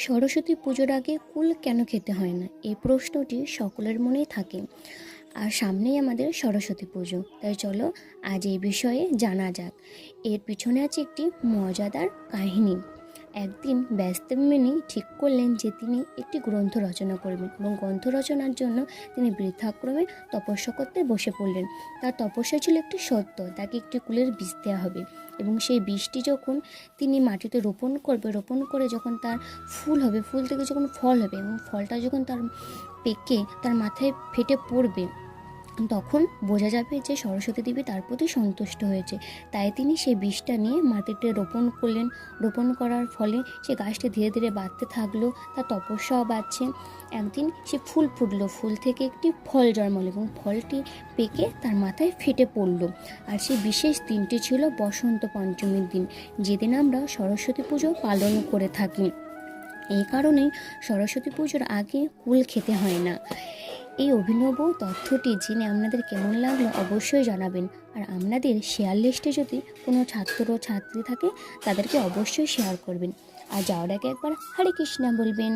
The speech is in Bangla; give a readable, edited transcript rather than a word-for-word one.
সরস্বতী পুজোর আগে কুল কেন খেতে হয় না, এই প্রশ্নটি সকলের মনেই থাকে। আর সামনেই আমাদের সরস্বতী পুজো, তাই চলো আজ এই বিষয়ে জানা যাক। এর পিছনে আছে একটি মজাদার কাহিনী। একদিন ব্যস্তমিনী ঠিক করলেন যে তিনি একটি গ্রন্থ রচনা করবেন এবং গ্রন্থ রচনার জন্য তিনি বৃদ্ধাশ্রমে তপস্যা করতে বসে পড়লেন। তার তপস্যা ছিল একটি সত্য, তাকে একটি কুলের বীজ দেওয়া হবে এবং সেই বীজটি যখন তিনি মাটিতে রোপণ করবে, রোপণ করে যখন তার ফুল হবে, ফুল থেকে যখন ফল হবে এবং ফলটা যখন তার পেকে তার মাথায় ফেটে পড়বে, তখন বোঝা যাবে যে সরস্বতী দেবী তার প্রতি সন্তুষ্ট হয়েছে। তাই তিনি সেই বীজটা নিয়ে মাটিতে রোপণ করলেন। রোপণ করার ফলে সে গাছটি ধীরে ধীরে বাড়তে থাকলো, তার তপস্যাও বাড়ছে। একদিন সে ফুল ফুটলো, ফুল থেকে একটি ফল জন্মালো এবং ফলটি পেকে তার মাথায় ফেটে পড়লো। আর সেই বিশেষ দিনটি ছিল বসন্ত পঞ্চমীর দিন, যেদিন আমরা সরস্বতী পুজো পালন করে থাকি। এই কারণেই সরস্বতী পুজোর আগে কুল খেতে হয় না। এই অভিনব তথ্যটি জেনে আপনাদের কেমন লাগলো অবশ্যই জানাবেন। আর আপনাদের শেয়ার লিস্টে যদি কোনো ছাত্র ছাত্রী থাকে তাদেরকে অবশ্যই শেয়ার করবেন। আর যাওয়ার আগে একবার হরে কৃষ্ণা বলবেন।